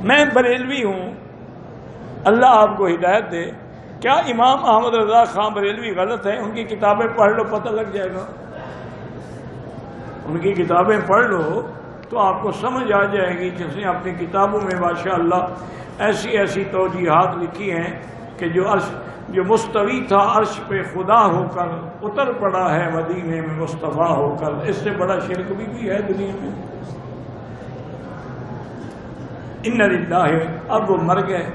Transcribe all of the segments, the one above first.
میں بریلوی ہوں، اللہ آپ کو ہدایت دے، کیا امام احمد رضا خان بریلوی غلط ہیں؟ ان کی کتابیں پڑھ لو، پتہ لگ جائے گا۔ ان کی کتابیں پڑھ لو تو آپ کو سمجھ آ جائے گی۔ جس نے اپنی کتابوں میں ماشاءاللہ ایسی ایسی توجیحات لکھی ہیں کہ جو مستوی تھا عرش پہ خدا ہو کر اتر پڑا ہے مدینے میں مصطفیٰ ہو کر، اس سے بڑا شرک بھی ہے دنیا میں۔ ان للہ، اب وہ مر گئے،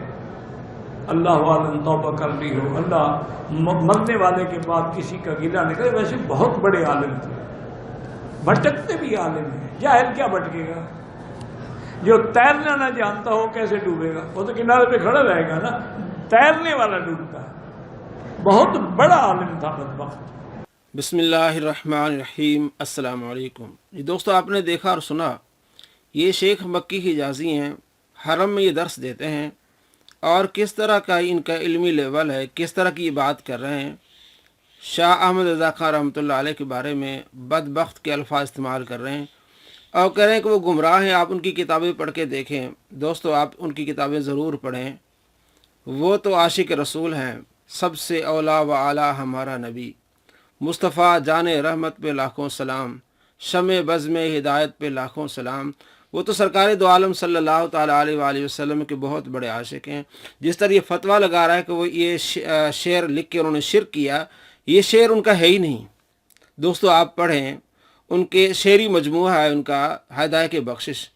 اللہ عالم توبہ کر لی ہو۔ اللہ مرنے والے کے بعد کسی کا گلہ نہیں کرے۔ ویسے بہت بڑے عالم تھے، بھٹکتے بھی عالم ہیں۔ جاہل کیا بھٹکے گا؟ جو تیرنا نہ جانتا ہو کیسے ڈوبے گا؟ وہ تو کنارے پہ کھڑا رہے گا نا، تیرنے والا ڈوبتا ہے۔ بہت بڑا عالم تھا بدبخت۔ بسم اللہ الرحمن الرحیم۔ السلام علیکم۔ دوستو، آپ نے دیکھا اور سنا، یہ شیخ مکی حجازی ہیں، حرم میں یہ درس دیتے ہیں، اور کس طرح کا ان کا علمی لیول ہے، کس طرح کی یہ بات کر رہے ہیں۔ شاہ احمد رضا خان رحمۃ اللہ علیہ کے بارے میں بدبخت کے الفاظ استعمال کر رہے ہیں اور کہہ رہے ہیں کہ وہ گمراہ ہیں۔ آپ ان کی کتابیں پڑھ کے دیکھیں دوستو، آپ ان کی کتابیں ضرور پڑھیں۔ وہ تو عاشق رسول ہیں، سب سے اولا و اعلیٰ ہمارا نبی، مصطفیٰ جان رحمت پہ لاکھوں سلام، شمع بزم ہدایت پہ لاکھوں سلام۔ وہ تو سرکار دو عالم صلی اللہ تعالیٰ علیہ وآلہ وسلم کے بہت بڑے عاشق ہیں۔ جس طرح یہ فتویٰ لگا رہا ہے کہ وہ یہ شعر لکھ کے انہوں نے شرک کیا، یہ شعر ان کا ہے ہی نہیں۔ دوستو، آپ پڑھیں، ان کے شعری مجموعہ ہے ان کا ہدایت بخشش۔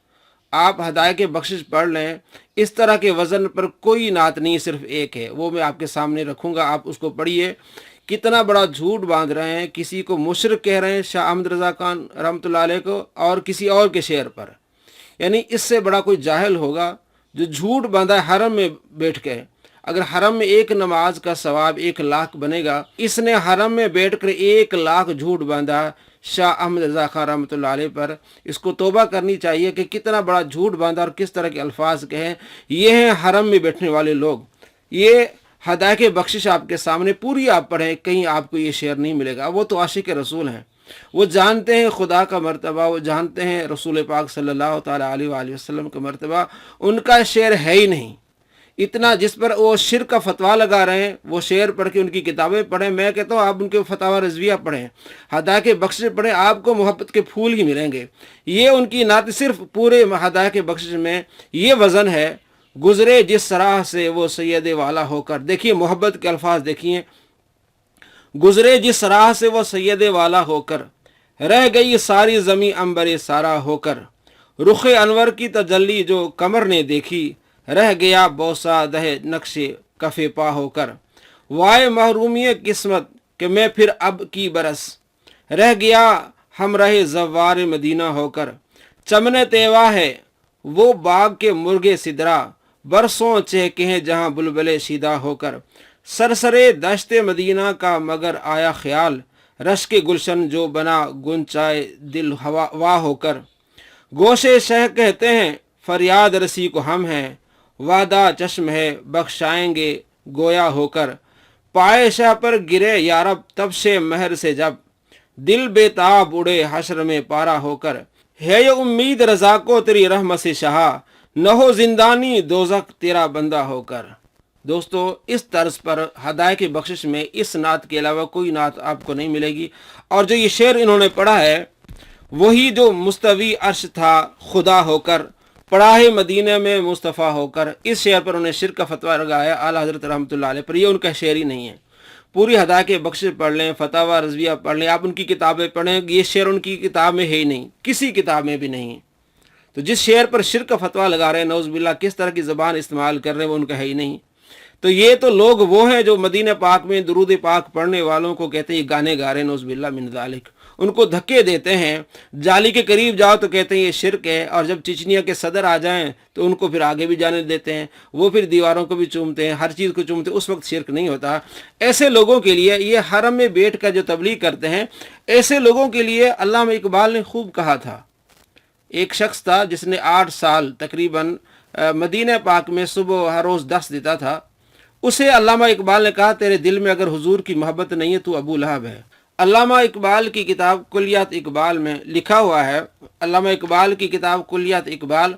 آپ ہدایت بخشش پڑھ لیں، اس طرح کے وزن پر کوئی نعت نہیں، صرف ایک ہے، وہ میں آپ کے سامنے رکھوں گا، آپ اس کو پڑھیے۔ کتنا بڑا جھوٹ باندھ رہے ہیں، کسی کو مشرک کہہ رہے ہیں شاہ احمد رضا خان رحمۃ اللہ علیہ کو، اور کسی اور کے شعر پر۔ یعنی اس سے بڑا کوئی جاہل ہوگا جو جھوٹ باندھا ہے حرم میں بیٹھ کے۔ اگر حرم میں ایک نماز کا ثواب 1,00,000 بنے گا، اس نے حرم میں بیٹھ کر 1,00,000 جھوٹ باندھا شاہ احمد رضا خان رحمۃ اللہ علیہ پر۔ اس کو توبہ کرنی چاہیے کہ کتنا بڑا جھوٹ باندھا اور کس طرح کے الفاظ کہیں۔ یہ ہیں حرم میں بیٹھنے والے لوگ۔ یہ ہدایت بخشش آپ کے سامنے پوری آپ پڑھیں، کہیں آپ کو یہ شعر نہیں ملے گا۔ وہ تو عاشق رسول ہیں، وہ جانتے ہیں خدا کا مرتبہ، وہ جانتے ہیں رسول پاک صلی اللہ تعالیٰ علیہ وآلہ وسلم کا مرتبہ۔ ان کا شعر ہے ہی نہیں۔ اتنا جس پر وہ شرک کا فتویٰ لگا رہے ہیں، وہ شعر پڑھ کے ان کی کتابیں پڑھیں۔ میں کہتا ہوں آپ ان کے فتاوی رضویہ پڑھیں، ہدایت بخشش پڑھیں، آپ کو محبت کے پھول ہی ملیں گے۔ یہ ان کی نعت صرف پورے ہدایت بخشش میں یہ وزن ہے، گزرے جس راہ سے وہ سید والا ہو کر۔ دیکھیے محبت کے الفاظ دیکھیے، گزرے جس راہ سے وہ سید والا ہو کر، رہ گئی ساری زمیں عنبر سارا ہو کر، رخ انور کی تجلی جو قمر نے دیکھی، رہ گیا بوسہ دہ نقش کف پا ہو کر، وائے محرومی قسمت کہ میں پھر اب کی برس، رہ گیا ہمراہ زوار مدینہ ہو کر، چمن تیوا ہے وہ باغ کے مرغے سدرا، برسوں چہکے ہیں جہاں بلبلے شیدا ہو کر، سرسرے دشت مدینہ کا مگر آیا خیال، رش کے گلشن جو بنا گنچائے دل ہوا ہو کر، گوشے شہ کہتے ہیں فریاد رسی کو ہم ہیں، وعدہ چشم ہے بخشائیں گے گویا ہو کر، پائے شاہ پر گرے یارب تب سے مہر سے جب، دل بے تاب اڑے حشر میں پارا ہو کر، ہے یہ امید رضا کو تیری رحمت سے شہا، نہ ہو زندانی دوزخ تیرا بندہ ہو کر۔ دوستو، اس طرز پر ہدایت بخشش میں اس نعت کے علاوہ کوئی نعت آپ کو نہیں ملے گی۔ اور جو یہ شعر انہوں نے پڑھا ہے، وہی جو مستوی عرش تھا خدا ہو کر، پڑھا ہے مدینہ میں مصطفیٰ ہو کر، اس شعر پر انہوں نے شرک کا فتویٰ لگایا اعلیٰ حضرت رحمۃ اللہ علیہ پر۔ یہ ان کا شعر ہی نہیں ہے۔ پوری ہدایت بخشش پڑھ لیں، فتاوی رضویہ پڑھ لیں، آپ ان کی کتابیں پڑھیں، یہ شعر ان کی کتاب میں ہے ہی نہیں، کسی کتاب میں بھی نہیں۔ تو جس شعر پر شرک کا فتویٰ لگا رہے ہیں، نعوذ باللہ، کس طرح کی زبان استعمال کر رہے ہیں، وہ ان کا ہے ہی نہیں۔ تو یہ تو لوگ وہ ہیں جو مدینہ پاک میں درود پاک پڑھنے والوں کو کہتے ہیں یہ گانے گا رہے ہیں، نعوذ باللہ من ذالک۔ ان کو دھکے دیتے ہیں، جالی کے قریب جاؤ تو کہتے ہیں یہ شرک ہے، اور جب چچنیا کے صدر آ جائیں تو ان کو پھر آگے بھی جانے دیتے ہیں، وہ پھر دیواروں کو بھی چومتے ہیں، ہر چیز کو چومتے ہیں، اس وقت شرک نہیں ہوتا۔ ایسے لوگوں کے لیے یہ حرم میں بیٹھ کر جو تبلیغ کرتے ہیں، ایسے لوگوں کے لیے علامہ اقبال نے خوب کہا تھا۔ ایک شخص تھا جس نے 8 سال تقریباً مدینہ پاک میں صبح ہر روز درس دیتا تھا۔ اسے علامہ اقبال نے کہا تیرے دل میں اگر حضور کی محبت نہیں ہے تو ابو لہب ہے۔ علامہ اقبال کی کتاب کلیات اقبال میں لکھا ہوا ہے، علامہ اقبال کی کتاب کلیات اقبال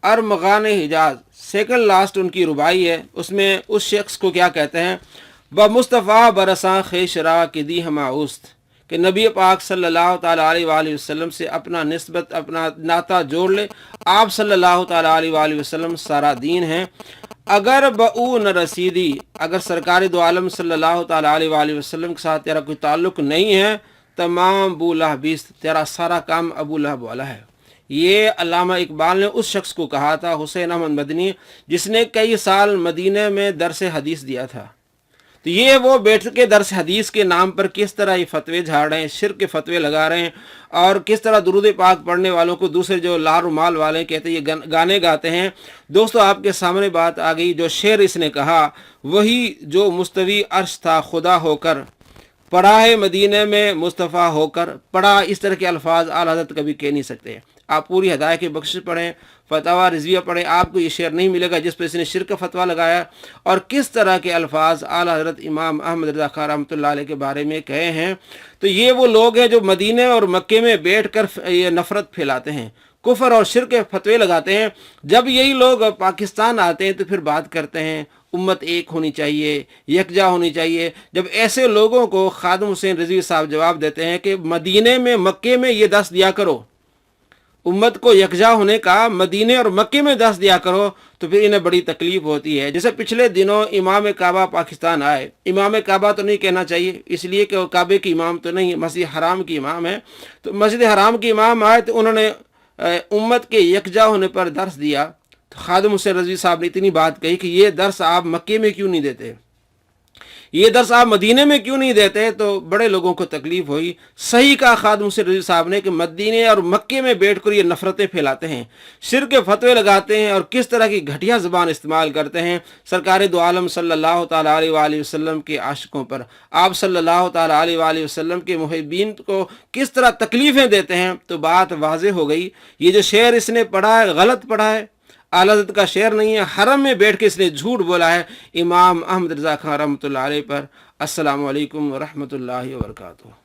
ارمغان حجاز سیکنڈ لاسٹ ان کی ربائی ہے، اس میں اس شخص کو کیا کہتے ہیں، بمصطفیٰ برساں خیشرا کی دی ہماؤست، کہ نبی پاک صلی اللہ تعالیٰ علیہ وآلہ وسلم سے اپنا نسبت، اپنا ناطہ جوڑ لے، آپ صلی اللہ تعالیٰ علیہ وآلہ وسلم سارا دین ہیں۔ اگر بؤ نہ رسیدی، اگر سرکار دو عالم صلی اللہ تعالیٰ علیہ وآلہ وسلم کے ساتھ تیرا کوئی تعلق نہیں ہے، تمام ابو لہب بیست، تیرا سارا کام ابو لہب والا ہے۔ یہ علامہ اقبال نے اس شخص کو کہا تھا، حسین احمد مدنی، جس نے کئی سال مدینہ میں درس حدیث دیا تھا۔ تو یہ وہ بیٹھ کے درس حدیث کے نام پر کس طرح یہ فتوے جھاڑ رہے ہیں، شرک کے فتوے لگا رہے ہیں، اور کس طرح درود پاک پڑھنے والوں کو دوسرے جو لار و مال والے کہتے ہیں یہ گانے گاتے ہیں۔ دوستو آپ کے سامنے بات آ گئی، جو شعر اس نے کہا وہی جو مستوی عرش تھا خدا ہو کر، پڑھا ہے مدینہ میں مصطفیٰ ہو کر، پڑھا، اس طرح کے الفاظ اعلیٰ حضرت کبھی کہہ نہیں سکتے۔ آپ پوری ہدایت کی بخشش پڑھیں، فتاوی رضویہ پڑھیں، آپ کو یہ شعر نہیں ملے گا جس پہ اس نے شرک کا فتویٰ لگایا اور کس طرح کے الفاظ اعلیٰ حضرت امام احمد رضا خان رحمۃ اللہ علیہ کے بارے میں کہے ہیں۔ تو یہ وہ لوگ ہیں جو مدینہ اور مکے میں بیٹھ کر یہ نفرت پھیلاتے ہیں، کفر اور شرک کے فتوے لگاتے ہیں۔ جب یہی لوگ پاکستان آتے ہیں تو پھر بات کرتے ہیں امت ایک ہونی چاہیے، یکجا ہونی چاہیے۔ جب ایسے لوگوں کو خادم حسین رضوی صاحب جواب دیتے ہیں کہ مدینہ میں مکے میں یہ درس دیا کرو، امت کو یکجا ہونے کا مدینہ اور مکے میں درس دیا کرو، تو پھر انہیں بڑی تکلیف ہوتی ہے۔ جیسے پچھلے دنوں امام کعبہ پاکستان آئے، امام کعبہ تو نہیں کہنا چاہیے اس لیے کہ وہ کعبے کی امام تو نہیں، مسجد حرام کی امام ہے، تو مسجد حرام کی امام آئے تو انہوں نے امت کے یکجا ہونے پر درس دیا۔ تو خادم حسین رضوی صاحب نے اتنی بات کہی کہ یہ درس آپ مکے میں کیوں نہیں دیتے، یہ درس آپ مدینہ میں کیوں نہیں دیتے؟ تو بڑے لوگوں کو تکلیف ہوئی۔ صحیح کہا خادم حسین رضوی صاحب نے کہ مدینہ اور مکے میں بیٹھ کر یہ نفرتیں پھیلاتے ہیں، شرک کے فتوے لگاتے ہیں اور کس طرح کی گھٹیا زبان استعمال کرتے ہیں سرکار دو عالم صلی اللہ تعالیٰ علیہ وآلہ وسلم کے عاشقوں پر، آپ صلی اللہ تعالیٰ علیہ وآلہ وسلم کے محبین کو کس طرح تکلیفیں دیتے ہیں۔ تو بات واضح ہو گئی، یہ جو شعر اس نے پڑھا ہے غلط پڑھا ہے، اعلیٰ حضرت کا شعر نہیں ہے، حرم میں بیٹھ کے اس نے جھوٹ بولا ہے امام احمد رضا خان رحمۃ اللہ علیہ پر۔ السلام علیکم ورحمۃ اللہ وبرکاتہ۔